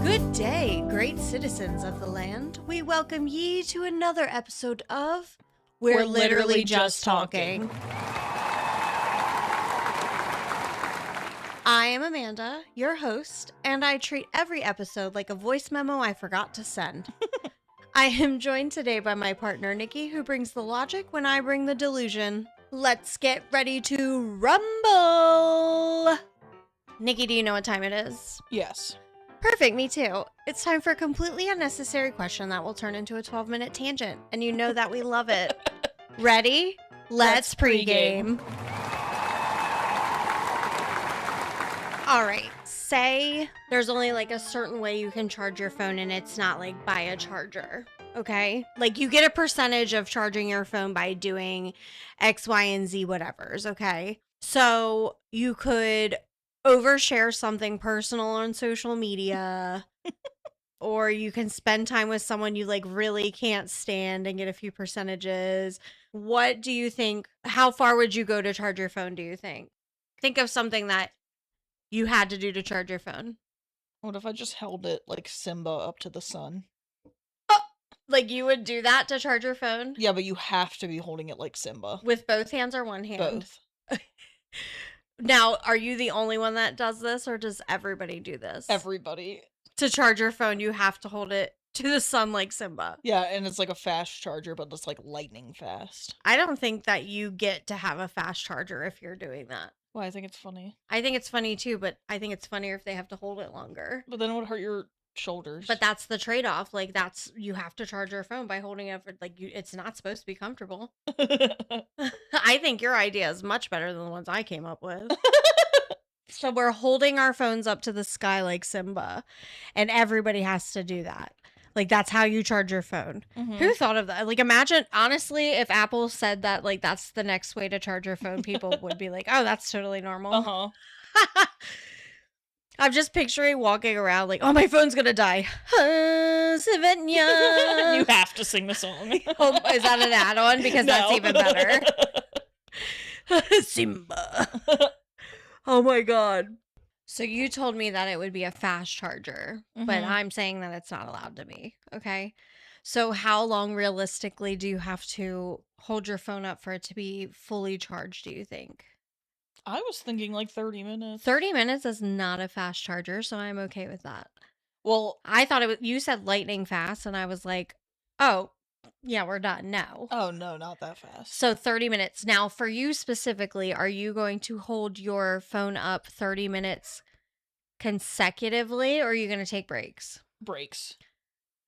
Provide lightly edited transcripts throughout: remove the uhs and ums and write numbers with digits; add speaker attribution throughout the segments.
Speaker 1: Good day, great citizens of the land. We welcome ye to another episode of We're Literally Just Talking. I am Amanda, your host, and I treat every episode like a voice memo I forgot to send. I am joined today by my partner, Nikki, who brings the logic when I bring the delusion. Let's get ready to rumble! Nikki, do you know what time it is?
Speaker 2: Yes.
Speaker 1: Perfect, me too. It's time for a completely unnecessary question that will turn into a 12-minute tangent, and you know that we love it. Ready? Let's pregame. All right, say there's only like a certain way you can charge your phone and it's not like by a charger, okay? Like you get a percentage of charging your phone by doing X, Y, and Z whatevers, okay? So you could overshare something personal on social media, or you can spend time with someone you like really can't stand and get a few percentages. What do you think? How far would you go to charge your phone, do you think? Think of something that you had to do to charge your phone.
Speaker 2: What if I just held it like Simba up to the sun?
Speaker 1: Like you would do that to charge your phone?
Speaker 2: Yeah, but you have to be holding it like Simba.
Speaker 1: With both hands or one hand?
Speaker 2: Both.
Speaker 1: Now, are you the only one that does this, or does everybody do this?
Speaker 2: Everybody.
Speaker 1: To charge your phone, you have to hold it to the sun like Simba.
Speaker 2: Yeah, and it's like a fast charger, but it's like lightning fast.
Speaker 1: I don't think that you get to have a fast charger if you're doing that.
Speaker 2: Well, I think it's funny.
Speaker 1: I think it's funny too, but I think it's funnier if they have to hold it longer.
Speaker 2: But then it would hurt your shoulders.
Speaker 1: But that's the trade-off. Like you have to charge your phone by holding it for it's not supposed to be comfortable. I think your idea is much better than the ones I came up with. So we're holding our phones up to the sky like Simba, and everybody has to do that. Like that's how you charge your phone.
Speaker 2: Mhm.
Speaker 1: Who thought of that? Like imagine, honestly, if Apple said that, like that's the next way to charge your phone, people would be like, oh, that's totally normal.
Speaker 2: Uh-huh.
Speaker 1: I'm just picturing walking around like, oh, my phone's gonna die. Savannah.
Speaker 2: You have to sing the song.
Speaker 1: Oh, is that an add-on? Because that's
Speaker 2: No.
Speaker 1: even better. Simba. Oh my god. So you told me that it would be a fast charger, but
Speaker 2: Mhm.
Speaker 1: I'm saying that it's not allowed to be. Okay. So how long realistically do you have to hold your phone up for it to be fully charged, do you think?
Speaker 2: I was thinking like 30 minutes.
Speaker 1: 30 minutes is not a fast charger, so I'm okay with that.
Speaker 2: Well,
Speaker 1: I thought you said lightning fast, and I was like, oh, yeah, we're done. No.
Speaker 2: oh no, not that fast.
Speaker 1: So 30 minutes. Now, for you specifically, are you going to hold your phone up 30 minutes consecutively, or are you going to take breaks?
Speaker 2: Breaks.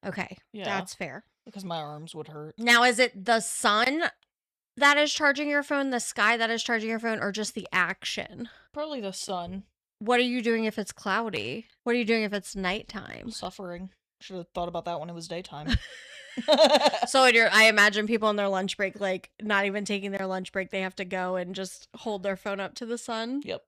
Speaker 1: Okay,
Speaker 2: Yeah.
Speaker 1: that's fair.
Speaker 2: Because my arms would hurt.
Speaker 1: Now, is it the sun that is charging your phone, the sky that is charging your phone, or just the action?
Speaker 2: Probably the sun.
Speaker 1: What are you doing if it's cloudy? What are you doing if it's nighttime?
Speaker 2: Suffering. Should have thought about that when it was daytime.
Speaker 1: So I imagine people on their lunch break, like not even taking their lunch break, they have to go and just hold their phone up to the sun.
Speaker 2: Yep.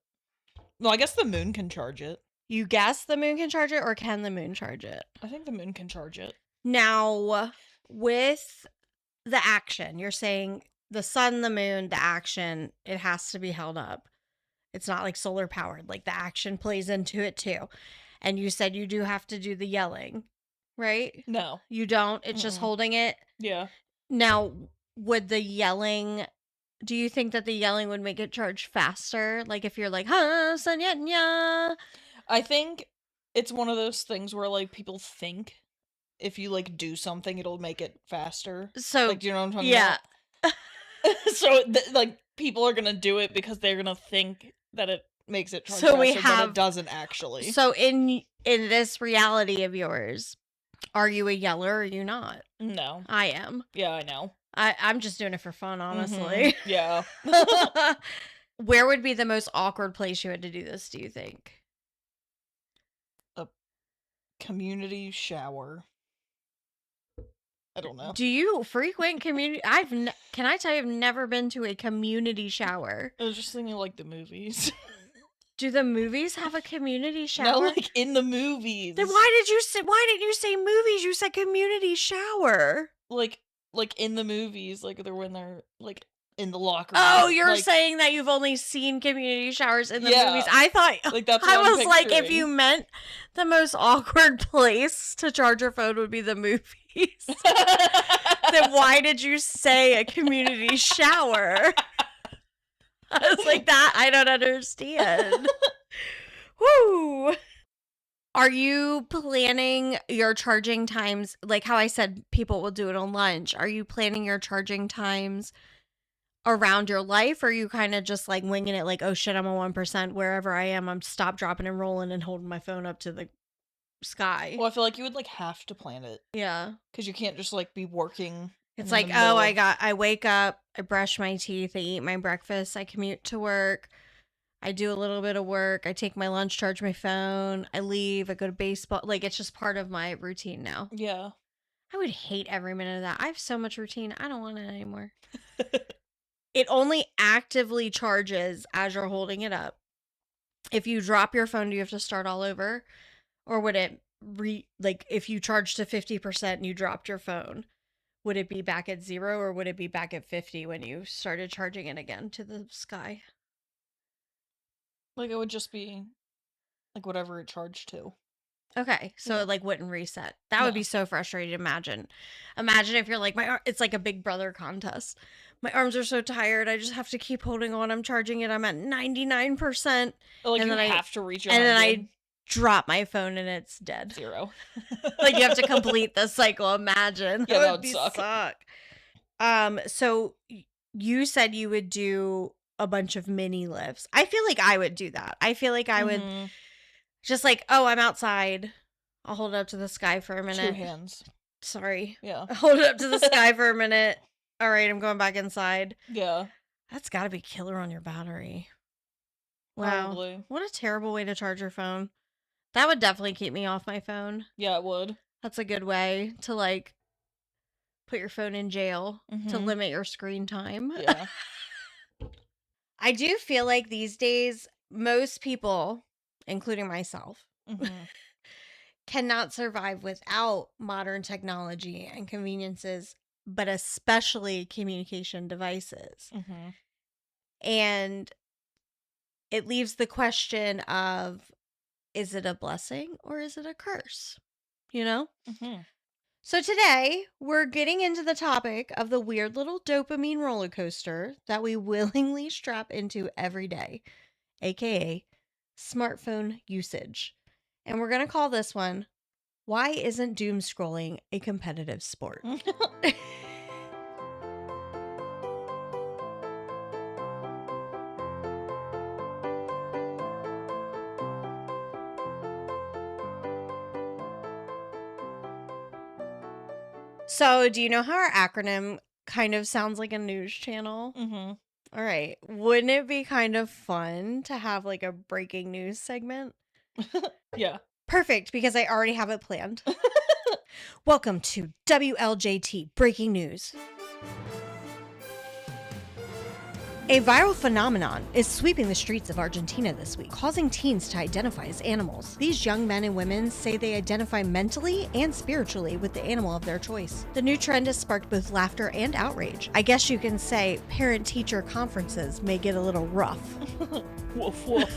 Speaker 2: Well, I guess the moon can charge it.
Speaker 1: You guess the moon can charge it, or can the moon charge it?
Speaker 2: I think the moon can charge it.
Speaker 1: Now, with the action, you're saying the sun, the moon, the action, it has to be held up. It's not like solar powered. Like the action plays into it too. And you said you do have to do the yelling, right?
Speaker 2: No.
Speaker 1: You don't. It's just
Speaker 2: Mm-mm.
Speaker 1: holding it.
Speaker 2: Yeah.
Speaker 1: Now, would the yelling, do you think that the yelling would make it charge faster? Like if you're like, huh, Sanyanya.
Speaker 2: I think it's one of those things where like people think if you like do something, it'll make it faster.
Speaker 1: So,
Speaker 2: Like, do you know what I'm talking
Speaker 1: yeah.
Speaker 2: about? So, like, people are gonna do it because they're gonna think that it makes it charge
Speaker 1: So we
Speaker 2: faster, but
Speaker 1: have-
Speaker 2: it doesn't actually.
Speaker 1: So in this reality of yours, are you a yeller or are you not?
Speaker 2: No.
Speaker 1: I am.
Speaker 2: Yeah, I know.
Speaker 1: I'm just doing it for fun, honestly.
Speaker 2: Mhm. Yeah.
Speaker 1: Where would be the most awkward place you had to do this, do you think?
Speaker 2: Community shower. I don't know.
Speaker 1: Do you frequent community? Can I tell you, I've never been to a community shower.
Speaker 2: I was just thinking like the movies.
Speaker 1: Do the movies have a community
Speaker 2: No,
Speaker 1: shower?
Speaker 2: like in the movies.
Speaker 1: Then why didn't you say movies? You said community shower.
Speaker 2: Like in the movies, like they're when they're like in the locker room.
Speaker 1: Oh, you're
Speaker 2: like,
Speaker 1: saying that you've only seen community showers in the
Speaker 2: Yeah.
Speaker 1: movies. I thought
Speaker 2: like that's
Speaker 1: I
Speaker 2: what I'm
Speaker 1: was like, if
Speaker 2: picturing.
Speaker 1: you meant the most awkward place to charge your phone would be the movies, then why did you say a community shower? I was like, that I don't understand. Woo! Are you planning your charging times, like how I said people will do it on lunch? Are you planning your charging times around your life, or are you kind of just like winging it, like, oh shit, I'm a 1%, wherever I am, I'm stop, dropping, and rolling and holding my phone up to the sky?
Speaker 2: Well, I feel like you would like have to plan it
Speaker 1: Yeah.
Speaker 2: because you can't just like be working.
Speaker 1: It's
Speaker 2: in
Speaker 1: like,
Speaker 2: the middle
Speaker 1: oh,
Speaker 2: of-
Speaker 1: I wake up, I brush my teeth, I eat my breakfast, I commute to work, I do a little bit of work, I take my lunch, charge my phone, I leave, I go to baseball. Like, it's just part of my routine now.
Speaker 2: Yeah.
Speaker 1: I would hate every minute of that. I have so much routine. I don't want it anymore. It only actively charges as you're holding it up. If you drop your phone, do you have to start all over? Or would it like if you charge to 50% and you dropped your phone, would it be back at 0, or would it be back at 50 when you started charging it again to the sky?
Speaker 2: Like it would just be like whatever it charged to.
Speaker 1: Okay, so
Speaker 2: Yeah.
Speaker 1: it like wouldn't reset. That would
Speaker 2: No.
Speaker 1: be so frustrating to imagine. Imagine if you're like it's like a Big Brother contest. My arms are so tired. I just have to keep holding on. I'm charging it. I'm at 99%.
Speaker 2: Or, like
Speaker 1: And
Speaker 2: you
Speaker 1: then I-
Speaker 2: have to reach.
Speaker 1: and then
Speaker 2: 100.
Speaker 1: Drop my phone and it's dead.
Speaker 2: 0.
Speaker 1: Like you have to complete the cycle. Imagine.
Speaker 2: Yeah, that would
Speaker 1: be
Speaker 2: suck.
Speaker 1: So you said you would do a bunch of mini lifts. I feel like I would do that. I feel like I would
Speaker 2: Mhm.
Speaker 1: just like, oh, I'm outside. I'll hold it up to the sky for a
Speaker 2: 2
Speaker 1: minute.
Speaker 2: hands.
Speaker 1: Sorry.
Speaker 2: Yeah.
Speaker 1: Hold it up to the sky for a minute. All right, I'm going back inside.
Speaker 2: Yeah.
Speaker 1: That's got to be killer on your battery. Wow.
Speaker 2: Probably.
Speaker 1: What a terrible way to charge your phone. That would definitely keep me off my phone.
Speaker 2: Yeah, it would.
Speaker 1: That's a good way to like put your phone in jail to
Speaker 2: Mhm.
Speaker 1: limit your screen time.
Speaker 2: Yeah.
Speaker 1: I do feel like these days, most people, including myself,
Speaker 2: Mhm.
Speaker 1: cannot survive without modern technology and conveniences, but especially communication devices.
Speaker 2: Mhm.
Speaker 1: And it leaves the question of, is it a blessing or is it a curse? You know?
Speaker 2: Mhm.
Speaker 1: So today, we're getting into the topic of the weird little dopamine roller coaster that we willingly strap into every day, aka smartphone usage. And we're going to call this one, Why Isn't Doom Scrolling a Competitive Sport? So, do you know how our acronym kind of sounds like a news channel?
Speaker 2: Mhm.
Speaker 1: All right. Wouldn't it be kind of fun to have like a breaking news segment?
Speaker 2: Yeah.
Speaker 1: Perfect, because I already have it planned. Welcome to WLJT Breaking News. A viral phenomenon is sweeping the streets of Argentina this week, causing teens to identify as animals. These young men and women say they identify mentally and spiritually with the animal of their choice. The new trend has sparked both laughter and outrage. I guess you can say parent-teacher conferences may get a little rough.
Speaker 2: Woof woof.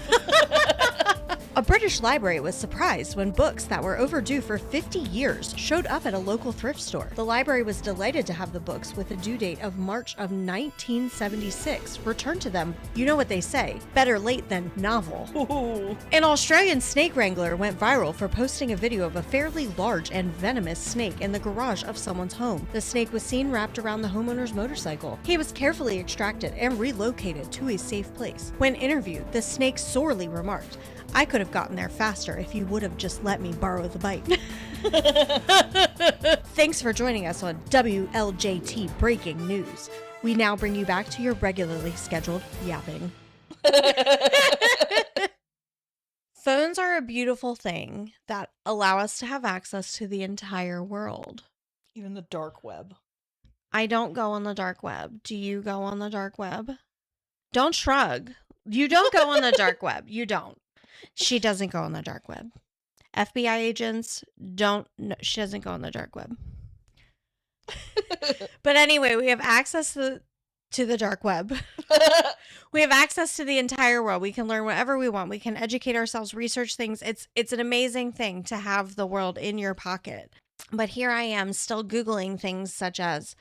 Speaker 1: A British library was surprised when books that were overdue for 50 years showed up at a local thrift store. The library was delighted to have the books with a due date of March of 1976 returned to them. You know what they say, better late than novel.
Speaker 2: Ooh.
Speaker 1: An Australian snake wrangler went viral for posting a video of a fairly large and venomous snake in the garage of someone's home. The snake was seen wrapped around the homeowner's motorcycle. He was carefully extracted and relocated to a safe place. When interviewed, the snake sorely remarked, "I could have gotten there faster if you would have just let me borrow the bike." Thanks for joining us on WLJT Breaking News. We now bring you back to your regularly scheduled yapping. Phones are a beautiful thing that allow us to have access to the entire world.
Speaker 2: Even the dark web.
Speaker 1: I don't go on the dark web. Do you go on the dark web? Don't shrug. You don't go on the dark web. You don't. She doesn't go on the dark web. FBI agents don't. No, she doesn't go on the dark web. But anyway, we have access to the dark web. We have access to the entire world. We can learn whatever we want. We can educate ourselves, research things. It's an amazing thing to have the world in your pocket. But here I am still Googling things such as,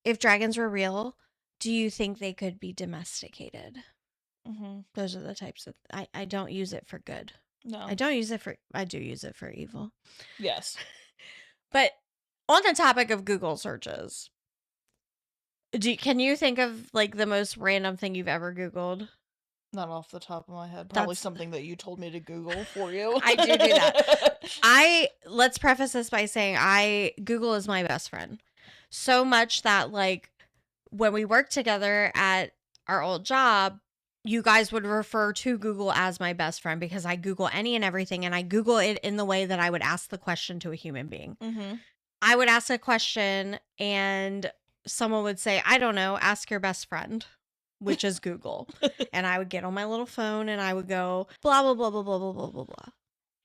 Speaker 1: if dragons were real, do you think they could be domesticated?
Speaker 2: Mm-hmm.
Speaker 1: Those are the types of... I don't use it for good.
Speaker 2: No.
Speaker 1: I don't use it for... I do use it for evil.
Speaker 2: Yes.
Speaker 1: But on the topic of Google searches, can you think of like the most random thing you've ever Googled?
Speaker 2: Not off the top of my head. Probably something that you told me to Google for you.
Speaker 1: I do that. Let's preface this by saying Google is my best friend. So much that like when we worked together at our old job, you guys would refer to Google as my best friend because I Google any and everything, and I Google it in the way that I would ask the question to a human being.
Speaker 2: Mm-hmm.
Speaker 1: I would ask a question and someone would say, I don't know, ask your best friend, which is Google. And I would get on my little phone and I would go blah, blah, blah, blah, blah, blah, blah, blah, blah.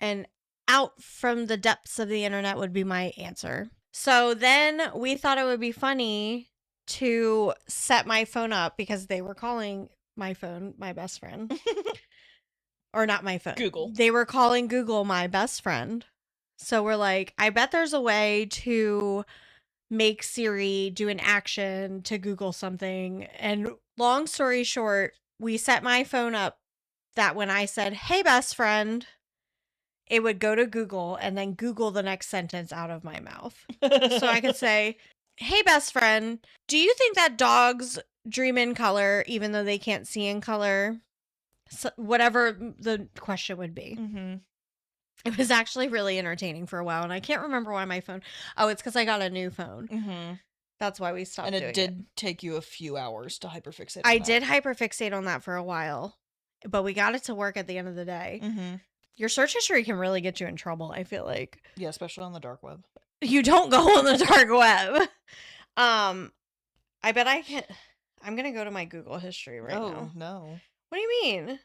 Speaker 1: And out from the depths of the internet would be my answer. So then we thought it would be funny to set my phone up because they were calling my phone my best friend. Or not my phone.
Speaker 2: Google.
Speaker 1: They were calling Google my best friend. So we're like, I bet there's a way to make Siri do an action to Google something. And long story short, we set my phone up that when I said, hey, best friend, it would go to Google and then Google the next sentence out of my mouth. So I could say, hey, best friend, do you think that dogs dream in color even though they can't see in color? So whatever the question would be.
Speaker 2: Mm-hmm.
Speaker 1: It was actually really entertaining for a while, and I can't remember why my phone... Oh, it's because I got a new phone.
Speaker 2: Mm-hmm.
Speaker 1: That's why we stopped
Speaker 2: doing it. And it did take you a few hours to hyperfixate on that.
Speaker 1: I did hyperfixate on that for a while, but we got it to work at the end of the day.
Speaker 2: Mm-hmm.
Speaker 1: Your search history can really get you in trouble, I feel like.
Speaker 2: Yeah, especially on the dark web.
Speaker 1: You don't go on the dark web. I bet I can... I'm going to go to my Google history right now.
Speaker 2: Oh, no.
Speaker 1: What do you mean?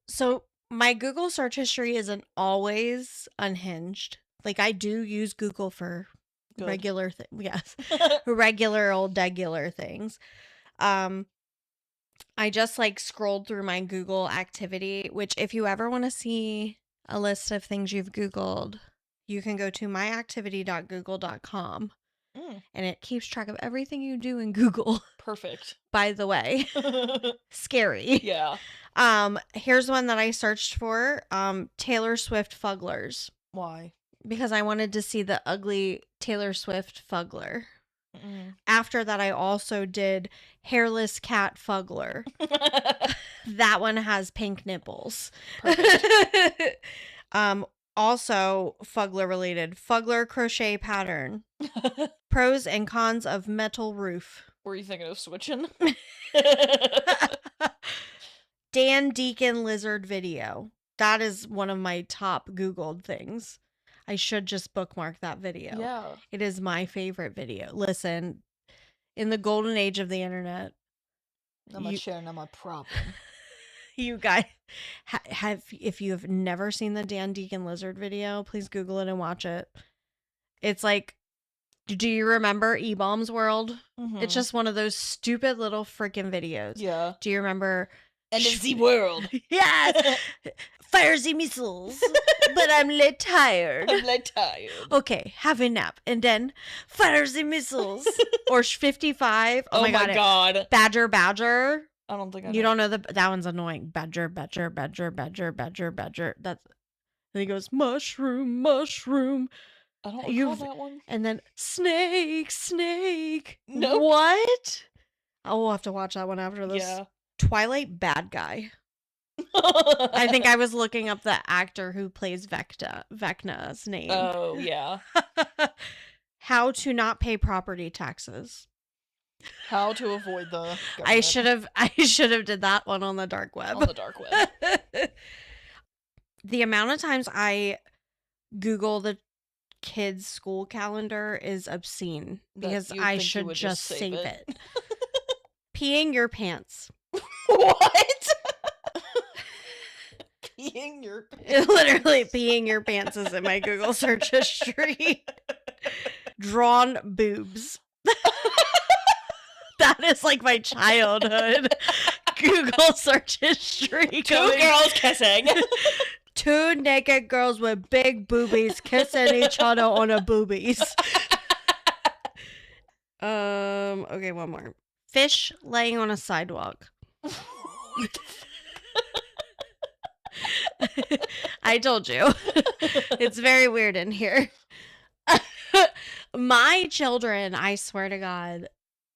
Speaker 1: So... my Google search history isn't always unhinged. Like, I do use Google for
Speaker 2: Good.
Speaker 1: regular things. Yes. Regular old degular things. I just, like, scrolled through my Google activity, which if you ever want to see a list of things you've Googled, you can go to myactivity.google.com. And it keeps track of everything you do in Google.
Speaker 2: Perfect.
Speaker 1: By the way. Scary.
Speaker 2: Yeah.
Speaker 1: Here's one that I searched for. Taylor Swift fugglers.
Speaker 2: Why?
Speaker 1: Because I wanted to see the ugly Taylor Swift fuggler.
Speaker 2: Mm-mm.
Speaker 1: After that, I also did hairless cat fuggler. That one has pink nipples.
Speaker 2: Perfect.
Speaker 1: Also, fuggler related. Fuggler crochet pattern. Pros and cons of metal roof.
Speaker 2: Were you thinking of switching?
Speaker 1: Dan Deacon lizard video. That is one of my top Googled things. I should just bookmark that video.
Speaker 2: Yeah.
Speaker 1: It is my favorite video. Listen, in the golden age of the internet.
Speaker 2: Not my share, not my problem.
Speaker 1: You guys if you have never seen the Dan Deacon lizard video, please Google it and watch it. It's like, do you remember E-Bombs World?
Speaker 2: Mm-hmm.
Speaker 1: It's just one of those stupid little freaking videos.
Speaker 2: Yeah.
Speaker 1: Do you remember?
Speaker 2: End of the world.
Speaker 1: Yes. Fire the missiles. But I'm late tired.
Speaker 2: I'm late tired.
Speaker 1: Okay, have a nap. And then fire the missiles. Or 55.
Speaker 2: Oh my god.
Speaker 1: Badger.
Speaker 2: I don't think I know.
Speaker 1: You don't know that one's annoying. Badger. That's, and he goes, mushroom.
Speaker 2: I don't recall that one.
Speaker 1: And then snake.
Speaker 2: Nope.
Speaker 1: What? I'll have to watch that one after this.
Speaker 2: Yeah.
Speaker 1: Twilight bad guy. I think I was looking up the actor who plays Vecna's name.
Speaker 2: Oh, yeah.
Speaker 1: How to not pay property taxes.
Speaker 2: How to avoid the government.
Speaker 1: I should have did that one on the dark web.
Speaker 2: On the dark web.
Speaker 1: The amount of times I Google the kids' school calendar is obscene
Speaker 2: That
Speaker 1: because
Speaker 2: you
Speaker 1: I
Speaker 2: think you
Speaker 1: should
Speaker 2: would
Speaker 1: just
Speaker 2: just
Speaker 1: save
Speaker 2: save
Speaker 1: it. Peeing your pants.
Speaker 2: What? Peeing your pants.
Speaker 1: Literally, peeing your pants is in my Google search history. Drawn boobs. That is like my childhood Google search history.
Speaker 2: Two girls kissing.
Speaker 1: Two naked girls with big boobies kissing each other on a boobies. Okay, one more. Fish laying on a sidewalk. I told you. It's very weird in here. My children, I swear to God,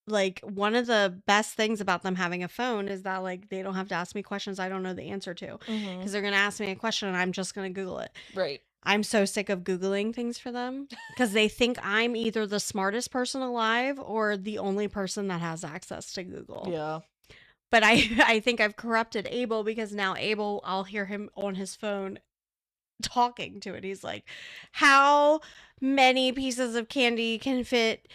Speaker 1: like one of the best things about them having a phone is that like they don't have to ask me questions I don't know the answer to,
Speaker 2: Mhm.
Speaker 1: because they're going to ask me a question and I'm just going to Google it.
Speaker 2: Right.
Speaker 1: I'm so sick of Googling things for them because they think I'm either the smartest person alive or the only person that has access to Google.
Speaker 2: Yeah.
Speaker 1: But I think I've corrupted Abel because now Abel, I'll hear him on his phone talking to it. He's like, how many pieces of candy can fit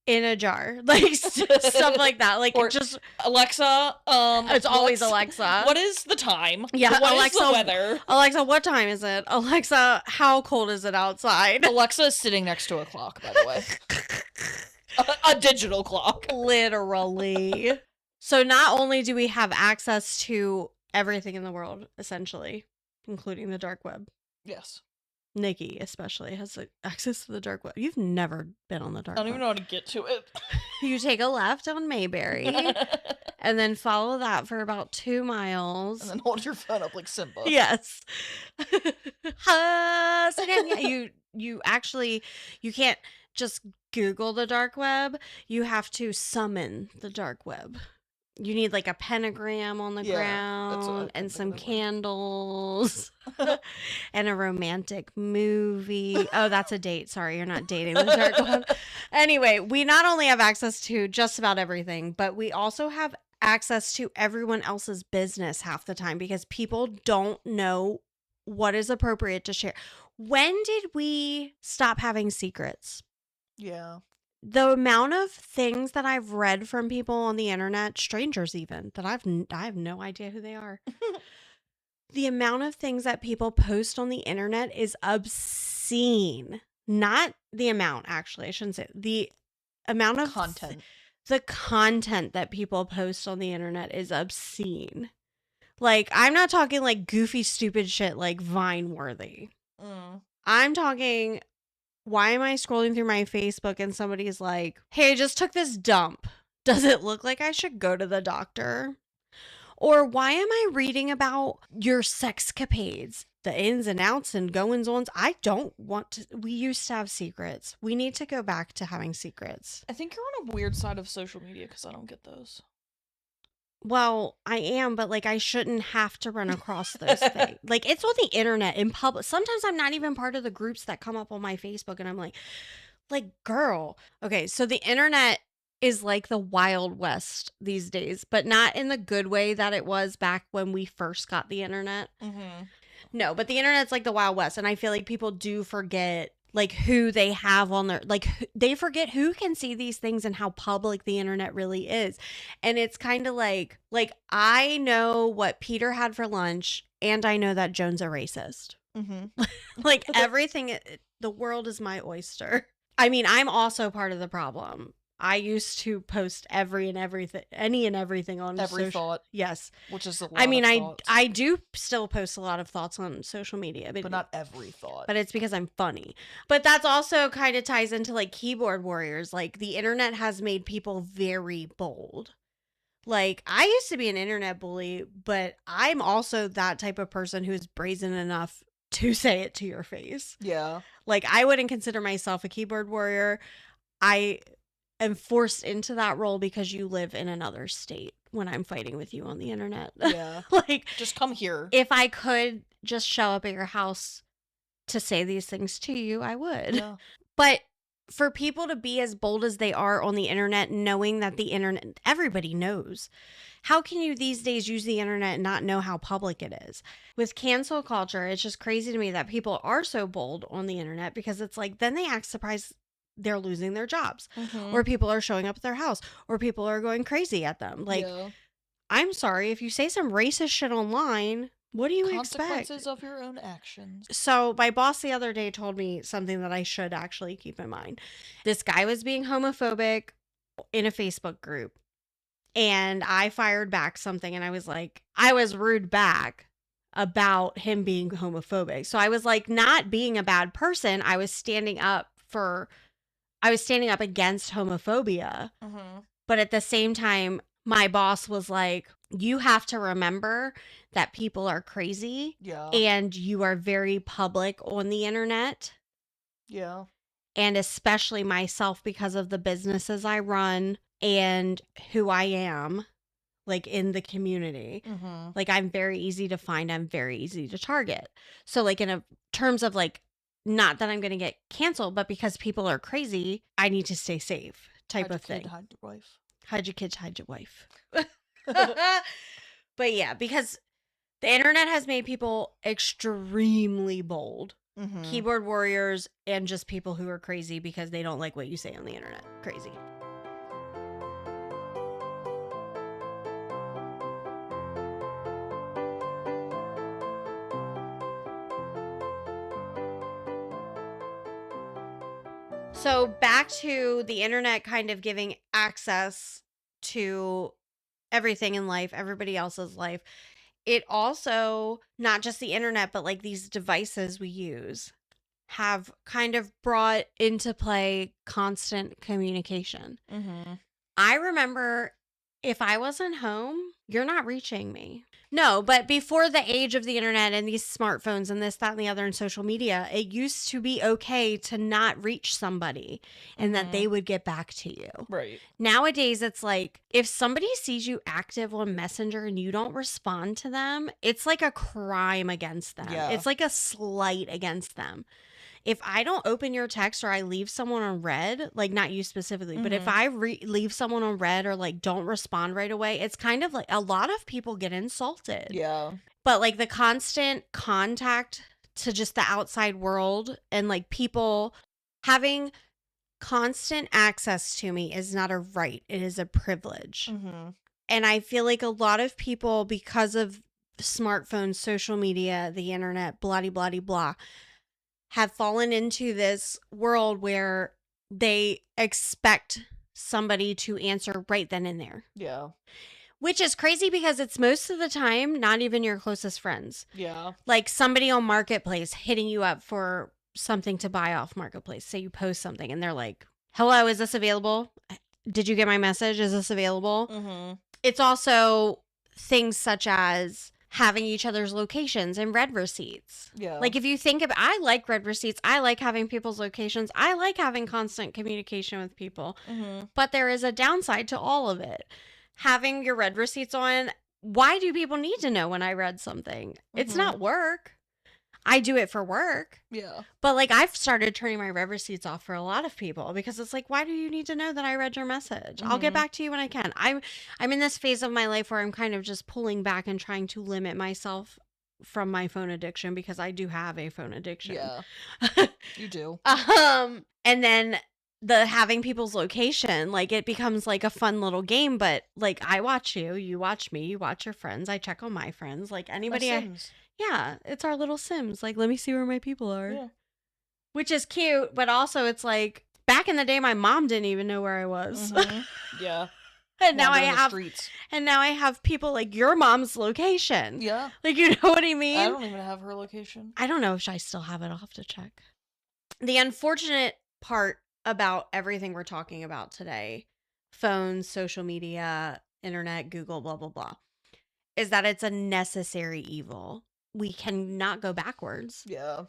Speaker 1: in a jar? Like stuff like that. Like
Speaker 2: Or
Speaker 1: just
Speaker 2: Alexa,
Speaker 1: it's always
Speaker 2: what's-
Speaker 1: Alexa.
Speaker 2: What is the time?
Speaker 1: Yeah,
Speaker 2: What is
Speaker 1: Alexa-
Speaker 2: the weather?
Speaker 1: Alexa, what time is it? Alexa, how cold is it outside?
Speaker 2: Alexa is sitting next to a clock, by the way. A digital clock.
Speaker 1: Literally. So not only do we have access to everything in the world, essentially, including the dark web.
Speaker 2: Yes.
Speaker 1: Nikki especially has access to the dark web. You've never been on the dark
Speaker 2: I don't
Speaker 1: web.
Speaker 2: even know how to get to it.
Speaker 1: You take a left on Mayberry and then follow that for about 2 miles.
Speaker 2: And then hold your phone up like Simba.
Speaker 1: Yes. So again, yeah, you actually, you can't just Google the dark web. You have to summon the dark web. You need like a pentagram on the
Speaker 2: Yeah, that's what I
Speaker 1: ground and
Speaker 2: think
Speaker 1: some
Speaker 2: of it like.
Speaker 1: candles and a romantic movie. Oh, that's a date. Sorry, you're not dating the dark web. Anyway, we not only have access to just about everything, but we also have access to everyone else's business half the time because people don't know what is appropriate to share. When did we stop having secrets?
Speaker 2: Yeah.
Speaker 1: The amount of things that I've read from people on the internet, strangers even, that I have no idea who they are. The amount of things that people post on the internet is obscene. Not the amount, actually. I shouldn't say the amount of
Speaker 2: Content.
Speaker 1: the content that people post on the internet is obscene. Like, I'm not talking like goofy, stupid shit like Vine worthy.
Speaker 2: Mm.
Speaker 1: I'm talking, why am I scrolling through my Facebook and somebody's like, hey, I just took this dump. Does it look like I should go to the doctor? Or why am I reading about your sexcapades, the ins and outs and goings ons? I don't want to. We used to have secrets. We need to go back to having secrets.
Speaker 2: I think you're on a weird side of social media because I don't get those.
Speaker 1: Well, I am, but like I shouldn't have to run across those things. Like it's on the internet in public. Sometimes I'm not even part of the groups that come up on my Facebook and I'm like, girl. Okay, so the internet is like the Wild West these days, but not in the good way that it was back when we first got the internet.
Speaker 2: Mm-hmm.
Speaker 1: No, but the internet's like the Wild West, and I feel like people do forget like who they have on their they forget who can see these things and how public the internet really is. And it's kind of like I know what Peter had for lunch and I know that Joan's a racist.
Speaker 2: Mm-hmm.
Speaker 1: Like everything, the world is my oyster. I mean, I'm also part of the problem. I used to post any and everything on
Speaker 2: Every
Speaker 1: social.
Speaker 2: thought,
Speaker 1: Yes.
Speaker 2: which is a lot
Speaker 1: I mean,
Speaker 2: of thoughts,
Speaker 1: I do still post a lot of thoughts on social media,
Speaker 2: but not every thought.
Speaker 1: but it's because I'm funny. But that's also kind of ties into like keyboard warriors. Like the internet has made people very bold. Like I used to be an internet bully, but I'm also that type of person who's brazen enough to say it to your face.
Speaker 2: Yeah.
Speaker 1: Like I wouldn't consider myself a keyboard warrior. I am forced into that role because you live in another state when I'm fighting with you on the internet.
Speaker 2: Yeah.
Speaker 1: Like
Speaker 2: Just come here.
Speaker 1: if I could just show up at your house to say these things to you, I would.
Speaker 2: Yeah.
Speaker 1: But for people to be as bold as they are on the internet, knowing that the internet, everybody knows. How can you these days use the internet and not know how public it is? With cancel culture, it's just crazy to me that people are so bold on the internet, because it's like, then they act surprised they're losing their jobs, or people are showing up at their house, or people are going crazy at them. Like,
Speaker 2: Yeah.
Speaker 1: I'm sorry, if you say some racist shit online, what do you expect?
Speaker 2: Consequences of your own actions.
Speaker 1: So my boss the other day told me something that I should actually keep in mind. This guy was being homophobic in a Facebook group, and I fired back something, and I was like, I was rude back about him being homophobic. So I was like, not being a bad person, I was standing up against homophobia. But at the same time, my boss was like, you have to remember that people are crazy.
Speaker 2: Yeah.
Speaker 1: And you are very public on the internet.
Speaker 2: Yeah.
Speaker 1: And especially myself, because of the businesses I run and who I am, like, in the community. Like, I'm very easy to find. I'm very easy to target. So, like, in terms of, like, not that I'm going to get canceled, but because people are crazy, I need to stay safe type of thing.
Speaker 2: Hide your wife.
Speaker 1: Hide your kids, hide your wife. But yeah, because the internet has made people extremely bold. Keyboard warriors and just people who are crazy because they don't like what you say on the internet. Crazy. So back to the internet kind of giving access to everything in life, everybody else's life. It also, not just the internet, but like these devices we use, have kind of brought into play constant communication. I remember, if I wasn't home, you're not reaching me. No, but before the age of the internet and these smartphones and this, that, and the other, and social media, it used to be okay to not reach somebody and that they would get back to you.
Speaker 2: Right.
Speaker 1: Nowadays, it's like, if somebody sees you active on Messenger and you don't respond to them, it's like a crime against them.
Speaker 2: Yeah.
Speaker 1: It's like a slight against them. If I don't open your text, or I leave someone on read, like, not you specifically, but if I leave someone on read, or like don't respond right away, it's kind of like, a lot of people get insulted.
Speaker 2: Yeah.
Speaker 1: But like the constant contact to just the outside world, and like people having constant access to me, is not a right. It is a privilege. And I feel like a lot of people, because of smartphones, social media, the internet, blah, blah, blah, blah, have fallen into this world where they expect somebody to answer right then and there.
Speaker 2: Yeah.
Speaker 1: Which is crazy, because it's most of the time not even your closest friends.
Speaker 2: Yeah.
Speaker 1: Like somebody on Marketplace hitting you up for something to buy off Marketplace. Say you post something and they're like, hello, is this available? Did you get my message? Is this available? It's also things such as having each other's locations and read receipts.
Speaker 2: Yeah.
Speaker 1: Like, if you think about, I like read receipts. I like having people's locations. I like having constant communication with people. But there is a downside to all of it. Having your read receipts on, why do people need to know when I read something? It's not work. I do it for work.
Speaker 2: Yeah.
Speaker 1: But like, I've started turning my read receipts off for a lot of people, because it's like, why do you need to know that I read your message? I'll get back to you when I can. I'm in this phase of my life where I'm kind of just pulling back and trying to limit myself from my phone addiction, because I do have a phone addiction.
Speaker 2: Yeah. You do.
Speaker 1: And then the having people's location, like, it becomes like a fun little game, but like, I watch you, you watch me, you watch your friends, I check on my friends, like anybody. Yeah, it's our little Sims. Like, let me see where my people are.
Speaker 2: Yeah.
Speaker 1: Which is cute, but also it's like, back in the day, my mom didn't even know where I was.
Speaker 2: Yeah.
Speaker 1: And now I
Speaker 2: Wandering the
Speaker 1: have,
Speaker 2: streets.
Speaker 1: and now I have people like your mom's location.
Speaker 2: Yeah.
Speaker 1: Like, you know what I mean?
Speaker 2: I don't even have her location.
Speaker 1: I don't know if I still have it. I'll have to check. The unfortunate part about everything we're talking about today, phones, social media, internet, Google, blah, blah, blah, is that it's a necessary evil. We cannot go backwards.
Speaker 2: Yeah.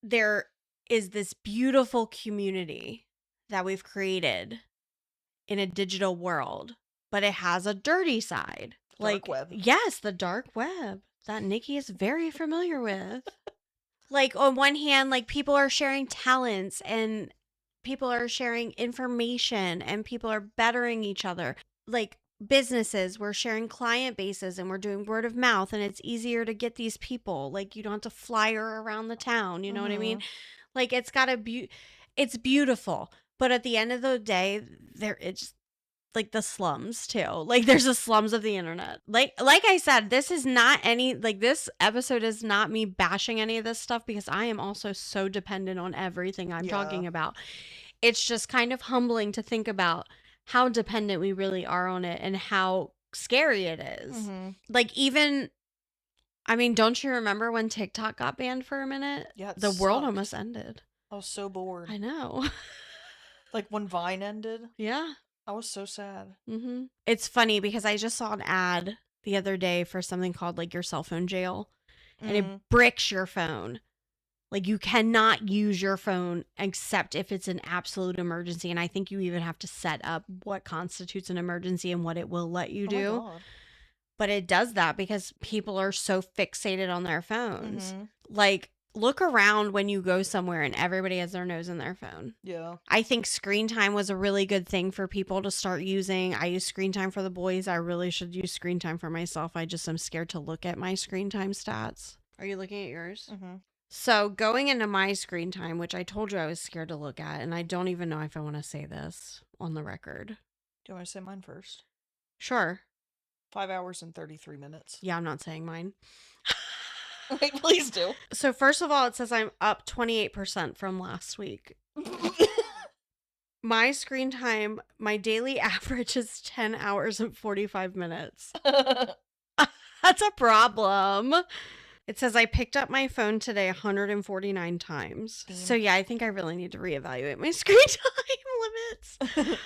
Speaker 1: There is this beautiful community that we've created in a digital world, but it has a dirty side.
Speaker 2: Dark web.
Speaker 1: Yes, the dark web that Nikki is very familiar with. Like, on one hand, like, people are sharing talents and people are sharing information and people are bettering each other. Like businesses, we're sharing client bases and we're doing word of mouth, and it's easier to get these people. Like you don't have to flyer around the town. You know what I mean? Like it's got a it's beautiful. But at the end of the day, it's like the slums too. Like there's the slums of the internet. Like I said, this is not this episode is not me bashing any of this stuff, because I am also so dependent on everything I'm talking about. It's just kind of humbling to think about how dependent we really are on it and how scary it is. Like even, I mean, don't you remember when TikTok got banned for a minute?
Speaker 2: Yeah,
Speaker 1: the world almost ended.
Speaker 2: I was so bored.
Speaker 1: I know.
Speaker 2: Like when Vine ended.
Speaker 1: Yeah.
Speaker 2: I was so sad.
Speaker 1: It's funny because I just saw an ad the other day for something called like your cell phone jail, and it bricks your phone. Like you cannot use your phone except if it's an absolute emergency. And I think you even have to set up what constitutes an emergency and what it will let you do. But it does that because people are so fixated on their phones. Like look around when you go somewhere and everybody has their nose in their phone.
Speaker 2: Yeah.
Speaker 1: I think screen time was a really good thing for people to start using. I use screen time for the boys. I really should use screen time for myself. I just am scared to look at my screen time stats. Are you looking at yours? So going into my screen time, which I told you I was scared to look at, and I don't even know if I want to say this on the record.
Speaker 2: Do you want to say mine first?
Speaker 1: Sure.
Speaker 2: 5 hours and 33 minutes.
Speaker 1: Yeah, I'm not saying mine.
Speaker 2: Wait, please do.
Speaker 1: So first of all, it says I'm up 28% from last week. My screen time, my daily average is 10 hours and 45 minutes. That's a problem. It says I picked up my phone today 149 times. So yeah, I think I really need to reevaluate my screen time limits.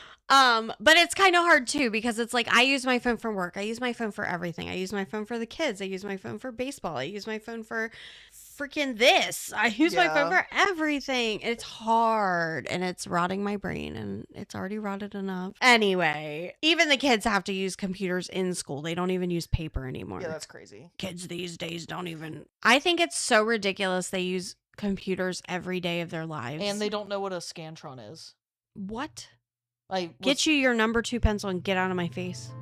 Speaker 1: But it's kind of hard too, because it's like I use my phone for work. I use my phone for everything. I use my phone for the kids. I use my phone for baseball. I use my phone for freaking this. I use my phone for everything. It's hard and it's rotting my brain, and it's already rotted enough. Anyway, even the kids have to use computers in school. They don't even use paper anymore.
Speaker 2: Yeah, that's crazy.
Speaker 1: Kids these days don't even. I think it's so ridiculous they use computers every day of their lives.
Speaker 2: And they don't know what a Scantron is.
Speaker 1: What?
Speaker 2: Get
Speaker 1: you your number 2 pencil and get out of my face.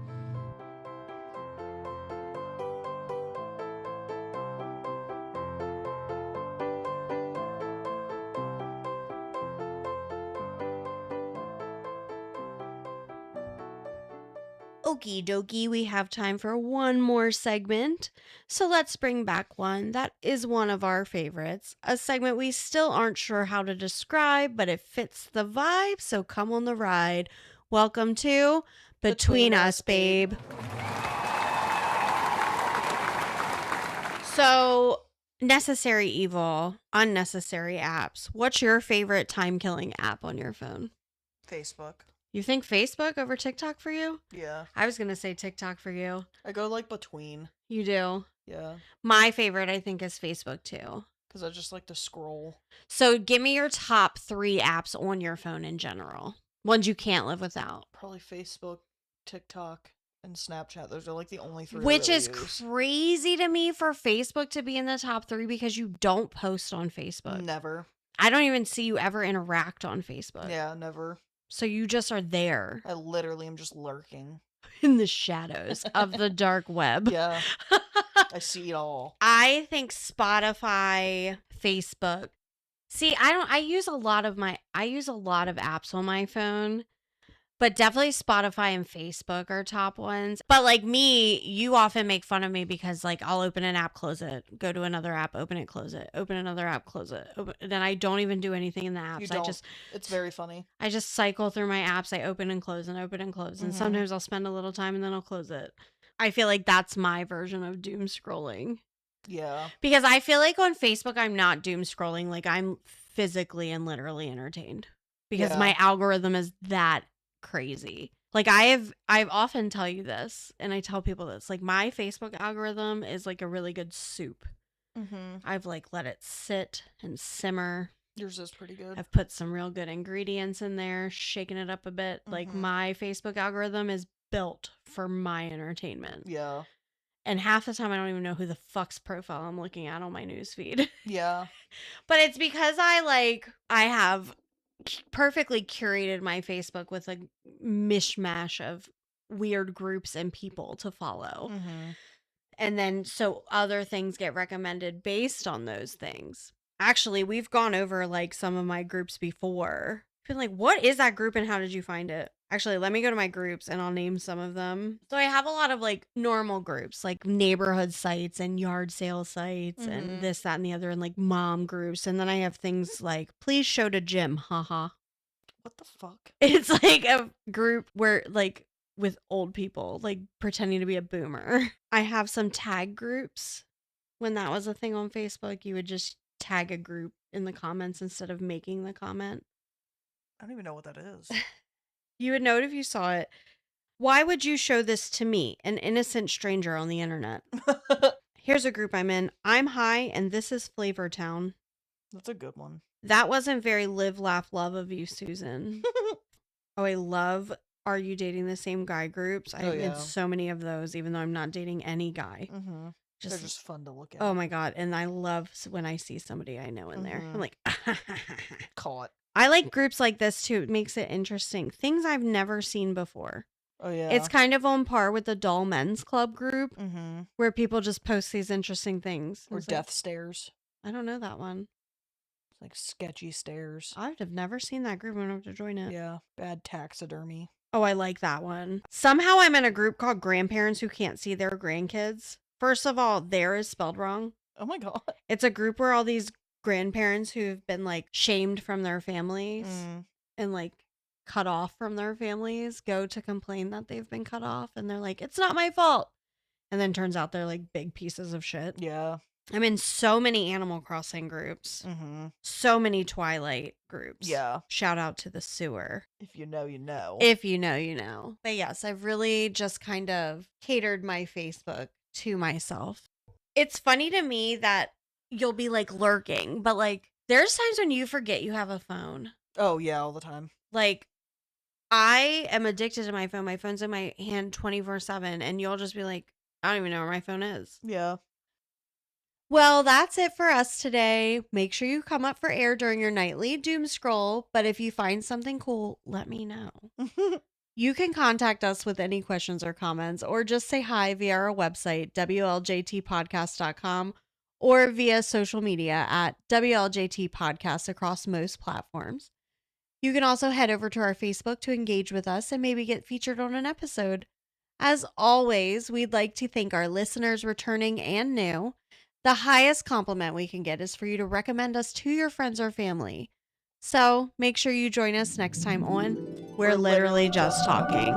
Speaker 1: Okie dokie, we have time for one more segment. So let's bring back one that is one of our favorites. A segment we still aren't sure how to describe, but it fits the vibe, so come on the ride. Welcome to Between Us, Babe. So, necessary evil, unnecessary apps. What's your favorite time-killing app on your phone?
Speaker 2: Facebook.
Speaker 1: You think Facebook over TikTok for you?
Speaker 2: Yeah.
Speaker 1: I was going to say TikTok for you.
Speaker 2: I go like between.
Speaker 1: You do?
Speaker 2: Yeah.
Speaker 1: My favorite, I think, is Facebook too.
Speaker 2: Because I just like to scroll.
Speaker 1: So give me your top 3 apps on your phone in general. Ones you can't live without.
Speaker 2: Probably Facebook, TikTok, and Snapchat. Those are like the only 3
Speaker 1: Which
Speaker 2: I really
Speaker 1: is
Speaker 2: use.
Speaker 1: crazy to me for Facebook to be in the top 3, because you don't post on Facebook.
Speaker 2: Never.
Speaker 1: I don't even see you ever interact on Facebook.
Speaker 2: Yeah, never.
Speaker 1: So you just are there.
Speaker 2: I literally am just lurking.
Speaker 1: In the shadows of the dark web.
Speaker 2: Yeah. I see it all.
Speaker 1: I think Spotify, Facebook. See, I use a lot of apps on my phone, but definitely Spotify and Facebook are top ones. But like me, you often make fun of me because like I'll open an app, close it, go to another app, open it, close it, open another app, close it. Then I don't even do anything in the apps.
Speaker 2: You don't. It's very funny.
Speaker 1: I just cycle through my apps. I open and close and open and close. And sometimes I'll spend a little time and then I'll close it. I feel like that's my version of doom scrolling.
Speaker 2: Yeah.
Speaker 1: Because I feel like on Facebook, I'm not doom scrolling. Like I'm physically and literally entertained because my algorithm is that crazy. Like I've often tell you this, and I tell people this, like my Facebook algorithm is like a really good soup. I've like let it sit and simmer.
Speaker 2: Yours is pretty good.
Speaker 1: I've put some real good ingredients in there, shaking it up a bit. Like my Facebook algorithm is built for my entertainment.
Speaker 2: Yeah.
Speaker 1: And half the time I don't even know who the fuck's profile I'm looking at on my newsfeed.
Speaker 2: Yeah.
Speaker 1: But it's because I have perfectly curated my Facebook with a mishmash of weird groups and people to follow.
Speaker 2: Mm-hmm.
Speaker 1: And then so other things get recommended based on those things. Actually, we've gone over like some of my groups before. Been like, what is that group and how did you find it? Actually, let me go to my groups and I'll name some of them. So I have a lot of like normal groups, like neighborhood sites and yard sale sites and
Speaker 2: Mhm.
Speaker 1: this, that, and the other, and like mom groups. And then I have things like, please show to gym, haha.
Speaker 2: What the fuck?
Speaker 1: It's like a group where like with old people, like pretending to be a boomer. I have some tag groups. When that was a thing on Facebook, you would just tag a group in the comments instead of making the comment.
Speaker 2: I don't even know what that is.
Speaker 1: You would know it if you saw it. Why would you show this to me, an innocent stranger on the internet? Here's a group I'm in. I'm high, and this is Flavortown.
Speaker 2: That's a good one.
Speaker 1: That wasn't very live, laugh, love of you, Susan. Oh, I love Are You Dating the Same Guy groups. I'm in
Speaker 2: yeah.
Speaker 1: so many of those, even though I'm not dating any guy.
Speaker 2: Mm-hmm. They're
Speaker 1: Just,
Speaker 2: just fun to look at.
Speaker 1: oh my God. And I love when I see somebody I know in there. I'm
Speaker 2: Mhm.
Speaker 1: like,
Speaker 2: Caught.
Speaker 1: I like groups like this too. It makes it interesting. Things I've never seen before.
Speaker 2: Oh yeah.
Speaker 1: It's kind of on par with the Dull Men's Club group
Speaker 2: Mm-hmm.
Speaker 1: where people just post these interesting things.
Speaker 2: Or
Speaker 1: It's like,
Speaker 2: death stares.
Speaker 1: I don't know that one.
Speaker 2: It's like sketchy stares.
Speaker 1: I've never seen that group. I'm going to have to join it.
Speaker 2: Yeah. Bad taxidermy.
Speaker 1: Oh, I like that one. Somehow I'm in a group called Grandparents Who Can't See Their Grandkids. First of all, there is spelled wrong.
Speaker 2: Oh my god.
Speaker 1: It's a group where all these grandparents who've been like shamed from their families
Speaker 2: Mm.
Speaker 1: and like cut off from their families go to complain that they've been cut off. And they're like, it's not my fault. And then turns out they're like big pieces of shit.
Speaker 2: Yeah.
Speaker 1: I'm in so many Animal Crossing groups,
Speaker 2: Mm-hmm.
Speaker 1: so many Twilight groups.
Speaker 2: Yeah.
Speaker 1: Shout out to the sewer.
Speaker 2: If you know, you know.
Speaker 1: If you know, you know. But yes, I've really just kind of catered my Facebook to myself. It's funny to me that you'll be like lurking, but like there's times when you forget you have a phone.
Speaker 2: Oh yeah, all the time.
Speaker 1: Like I am addicted to my phone. My phone's in my hand 24/7 and you'll just be like, I don't even know where my phone is.
Speaker 2: Yeah.
Speaker 1: Well, that's it for us today. Make sure you come up for air during your nightly doom scroll, but if you find something cool, let me know. You can contact us with any questions or comments, or just say hi via our website, WLJTpodcast.com, or via social media at WLJT Podcast across most platforms. You can also head over to our Facebook to engage with us and maybe get featured on an episode. As always, we'd like to thank our listeners returning and new. The highest compliment we can get is for you to recommend us to your friends or family. So make sure you join us next time on We're Literally Just Talking.